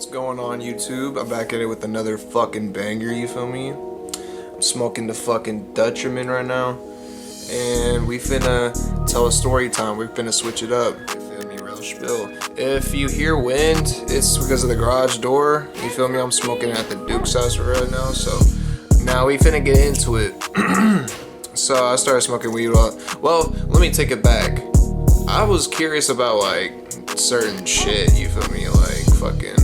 What's going on, YouTube? I'm back at it with another fucking banger, you feel me? I'm smoking the fucking Dutcherman right now, and we finna tell a story time. We finna switch it up, you feel me? Real spill. If you hear wind, it's because of the garage door, you feel me? I'm smoking at the Duke's house right now, so now we finna get into it. So I started smoking weed. Well, let me take it back. I was curious about like certain shit, you feel me? Like fucking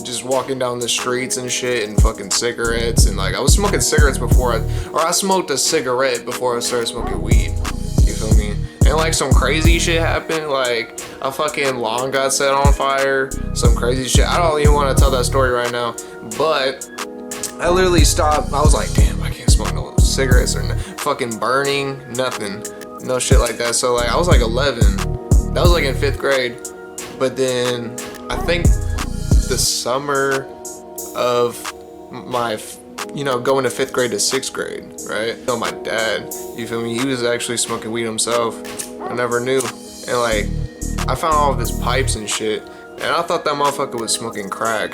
just walking down the streets and shit, and fucking cigarettes, and like I was smoking cigarettes before I smoked a cigarette before I started smoking weed, you feel me? And like some crazy shit happened, like a fucking lawn got set on fire, some crazy shit. I don't even want to tell that story right now, but I literally stopped. I was like, damn, I can't smoke no cigarettes or fucking burning, nothing, no shit like that. So like I was like 11, that was like in 5th grade. But then I think the summer of my, going to 5th grade to 6th grade, right? So my dad, you feel me? He was actually smoking weed himself. I never knew. And like, I found all of his pipes and shit, and I thought that motherfucker was smoking crack.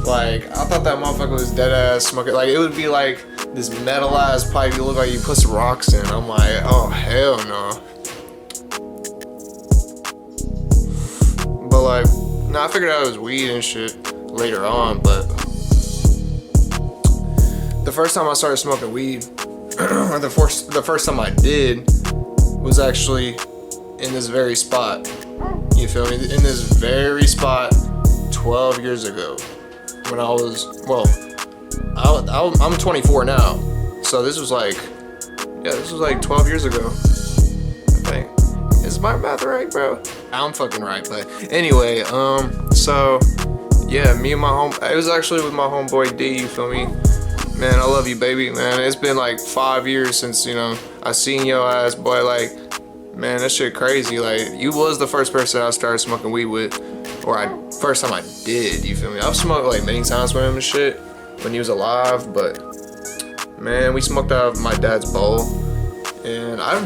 Like, I thought that motherfucker was dead ass smoking. Like, it would be like this metal ass pipe. You look like you put some rocks in. I'm like, oh hell no. But like, no, I figured out it was weed and shit later on. But the first time I started smoking weed, or the first time I did, was actually in this very spot. You feel me? In this very spot, 12 years ago. When I was, well, I'm 24 now, so this was like, yeah, this was like 12 years ago, I think. Is my math right, bro? I'm fucking right, but anyway, so, yeah, me and it was actually with my homeboy D, you feel me? Man, I love you, baby, man. It's been like 5 years since, I seen your ass, boy. Like, man, that shit crazy. Like, you was the first person I started smoking weed with. First time I did, you feel me? I've smoked like many times with him and shit when he was alive, but man, we smoked out of my dad's bowl, and I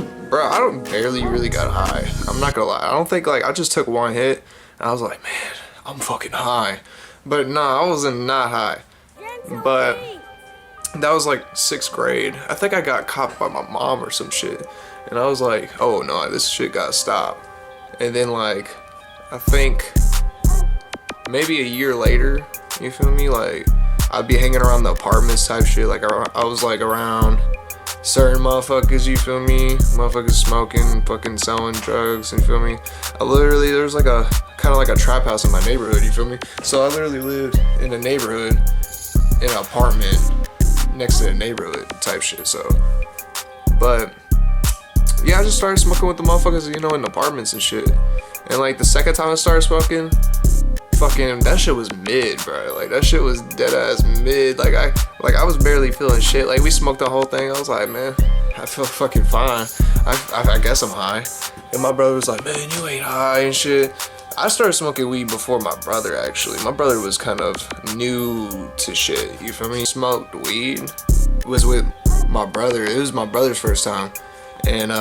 barely really got high. I'm not gonna lie. I don't think, like, I just took one hit and I was like, man, I'm fucking high. But nah, I wasn't not high. But that was like 6th grade. I think I got caught by my mom or some shit, and I was like, oh no, this shit gotta stop. And then like, I think maybe a year later, you feel me? Like, I'd be hanging around the apartments type shit. Like, I was like around certain motherfuckers, you feel me? Motherfuckers smoking, fucking selling drugs, you feel me? There was like a kind of like a trap house in my neighborhood, you feel me? So I literally lived in a neighborhood, in an apartment next to the neighborhood type shit. So, but yeah, I just started smoking with the motherfuckers, in the apartments and shit. And like the second time I started smoking, fucking that shit was mid, bro. Like that shit was dead ass mid. Like I was barely feeling shit. Like we smoked the whole thing. I was like, man, I feel fucking fine. I guess I'm high. And my brother was like, man, you ain't high and shit. I started smoking weed before my brother, actually. My brother was kind of new to shit, you feel me? Smoked weed was with my brother. It was my brother's first time. And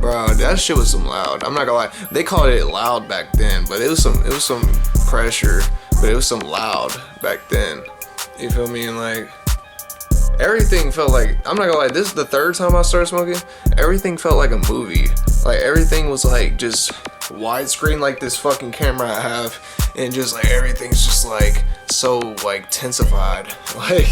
bro, that shit was some loud. I'm not gonna lie. They called it loud back then, but it was some pressure, but it was some loud back then. You feel me? And like everything felt like, I'm not gonna lie, this is the 3rd time I started smoking. Everything felt like a movie. Like everything was like just widescreen, like this fucking camera I have, and just like everything's just like so like tensified. Like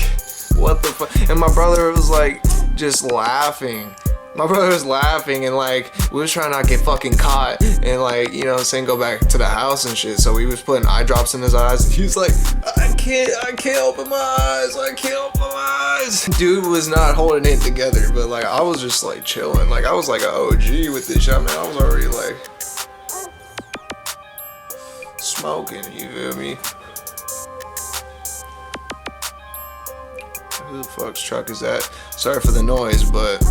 what the fuck? And my brother was like just laughing. My brother was laughing, and like we was trying not to get fucking caught, and like, saying go back to the house and shit. So we was putting eye drops in his eyes, and he was like, I can't open my eyes, I can't open my eyes. Dude was not holding it together, but like I was just like chilling. Like I was like an OG with this shit, man. I was already like smoking, you feel me? Who the fuck's truck is that? Sorry for the noise, but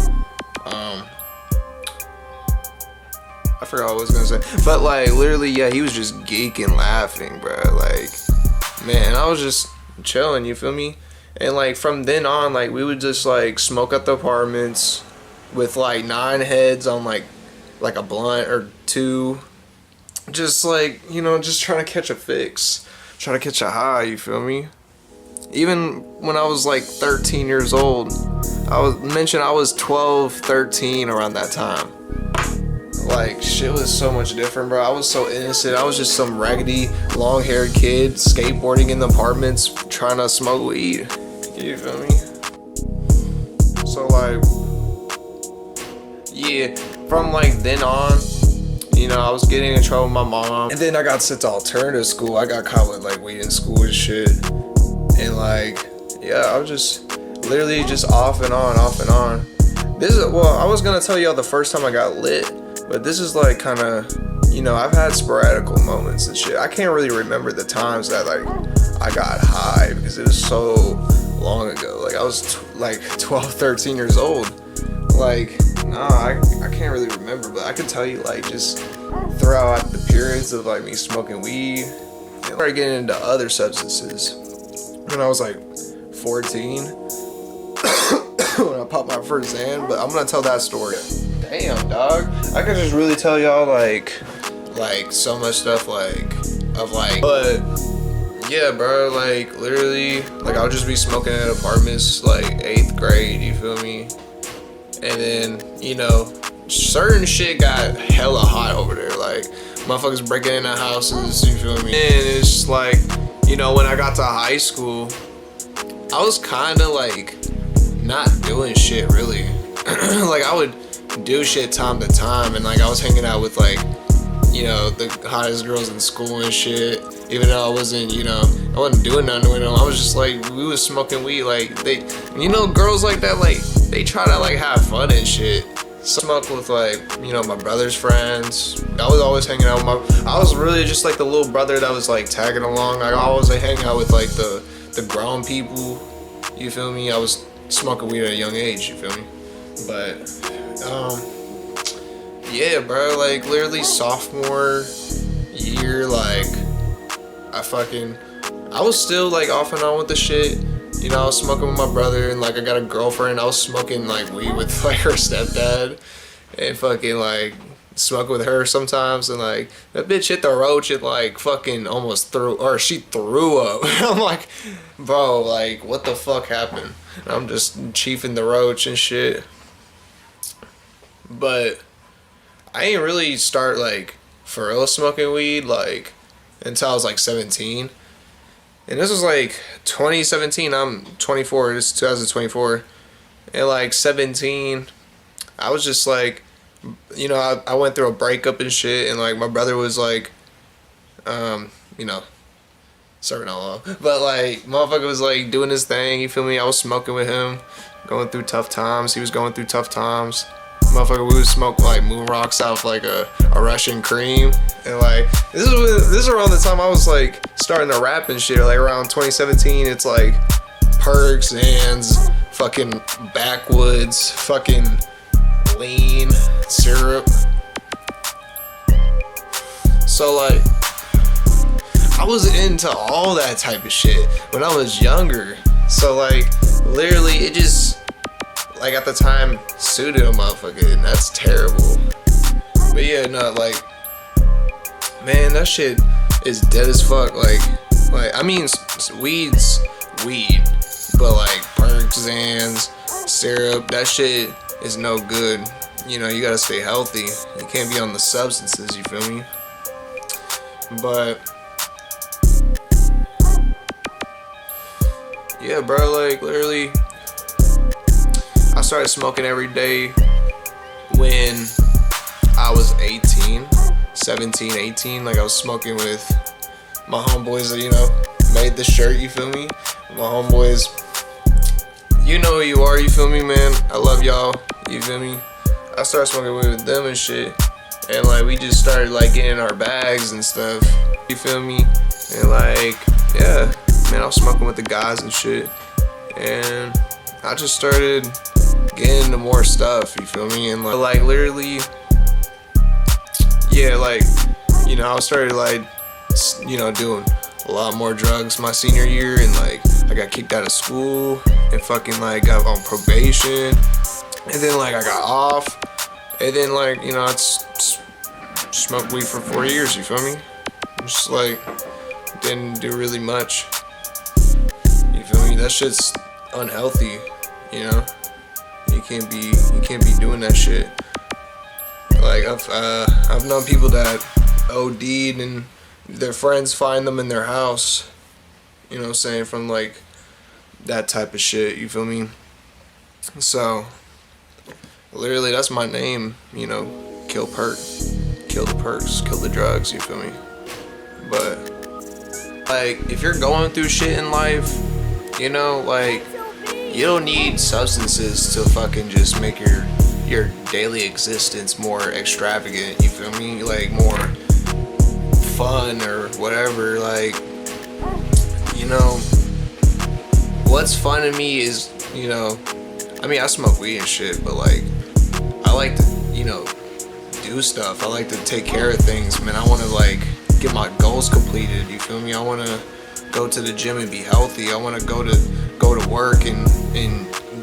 I forgot what I was gonna say. But like literally, yeah, he was just geeking, laughing, bro. Like, man, I was just chilling, you feel me? And like from then on, like we would just like smoke at the apartments with like 9 heads on like a blunt or 2, just like, you know, just trying to catch a fix, trying to catch a high, you feel me? Even when I was like 13 years old, I was 12, 13 around that time. Like, shit was so much different, bro. I was so innocent. I was just some raggedy, long-haired kid skateboarding in the apartments trying to smoke weed. You feel me? So, like, yeah, from like then on, you know, I was getting in trouble with my mom. And then I got sent to alternative school. I got caught with like weed in school and shit. And like, yeah, I was just literally just off and on, off and on. This is, well, I was gonna tell y'all the first time I got lit, but this is like kind of, you know, I've had sporadical moments and shit. I can't really remember the times that like I got high because it was so long ago. Like I was like 12, 13 years old. Like, nah, I can't really remember, but I could tell you like just throughout the periods of like me smoking weed and started getting into other substances when I was like 14 when I popped my first Xan. But I'm gonna tell that story. Damn, dog, I could just really tell y'all like so much stuff but yeah, bro, like literally, like I'll just be smoking in apartments like 8th grade, you feel me? And then, you know, certain shit got hella hot over there. Like, motherfuckers breaking into houses, you feel me? And it's just like, you know, when I got to high school, I was kind of like not doing shit really. Like, I would do shit time to time, and like I was hanging out with like, you know, the hottest girls in school and shit. Even though I wasn't, you know, I wasn't doing nothing with them. I was just like, we was smoking weed. Like, they, you know, girls like that, like, they try to like have fun and shit. So I smoked with like, you know, my brother's friends. I was always hanging out with I was really just like the little brother that was like tagging along. Like, I always like hang out with like the grown people. You feel me? I was smoking weed at a young age, you feel me? But, yeah, bro, like literally sophomore year, like I was still like off and on with the shit. You know, I was smoking with my brother, and like I got a girlfriend. I was smoking like weed with like her stepdad, and fucking like smoking with her sometimes. And like that bitch hit the roach and like fucking almost she threw up. I'm like, bro, like what the fuck happened? And I'm just chiefing the roach and shit. But I ain't really start like for real smoking weed like until I was like 17. And this was like 2017. I'm 24. This is 2024. And like 17, I was just like, you know, I went through a breakup and shit. And like my brother was like, you know, serving all law. But like motherfucker was like doing his thing. You feel me? I was smoking with him, going through tough times. He was going through tough times. Motherfucker, we would smoke like moon rocks out like a Russian cream. And like this is around the time I was like starting to rap and shit. Like around 2017, it's like perks, Xans, fucking backwoods, fucking lean, syrup. So like I was into all that type of shit when I was younger. So like literally it just like at the time suited a motherfucker, and that's terrible. But yeah, no, like man, that shit is dead as fuck. Like I mean, weed's weed, but like perks, Xans, syrup, that shit is no good. You know, you gotta stay healthy. You can't be on the substances, you feel me? But yeah, bro, like literally I started smoking every day when I was 18, 17, 18. Like I was smoking with my homeboys that, you know, made the shirt, you feel me? My homeboys, you know who you are, you feel me, man? I love y'all, you feel me? I started smoking weed with them and shit. And like we just started like getting our bags and stuff, you feel me? And like, yeah, man, I was smoking with the guys and shit. And I just started getting into more stuff, you feel me? And like literally, yeah, like, you know, I started like, you know, doing a lot more drugs my senior year, and like I got kicked out of school and fucking like got on probation, and then like I got off, and then like, you know, it's smoked weed for 4 years, you feel me? Just like, didn't do really much. You feel me? That shit's unhealthy, you know? You can't be doing that shit. Like, I've known people that OD'd and their friends find them in their house, you know what I'm saying, from like that type of shit, you feel me? So literally that's my name, you know, KillPerc. Kill the perks, kill the drugs, you feel me? But like, if you're going through shit in life, you know, like, you don't need substances to fucking just make your daily existence more extravagant, you feel me? Like, more fun or whatever. Like, you know, what's fun to me is, you know, I mean, I smoke weed and shit, but like, I like to, you know, do stuff. I like to take care of things, man. I want to like get my goals completed, you feel me? I want to go to the gym and be healthy. I want to go to work and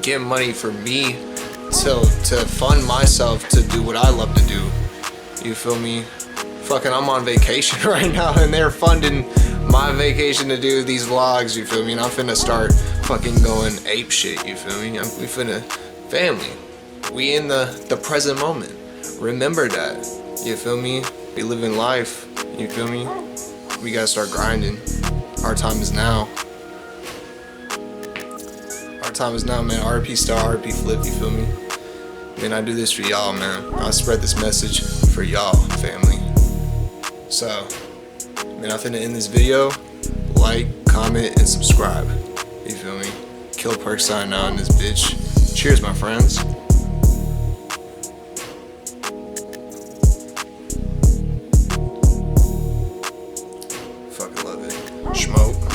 get money for me to fund myself to do what I love to do, you feel me? Fucking, I'm on vacation right now and they're funding my vacation to do these vlogs, you feel me? And I'm finna start fucking going ape shit, you feel me? We finna, family, we in the present moment. Remember that, you feel me? We living life, you feel me? We gotta start grinding. Our time is now. Our time is now, man. RP Star, RP Flip, you feel me? Man, I do this for y'all, man. I spread this message for y'all, family. So, man, I'm finna end this video. Like, comment, and subscribe. You feel me? KillPerc signing out in this bitch. Cheers, my friends. Fucking love it. Smoke.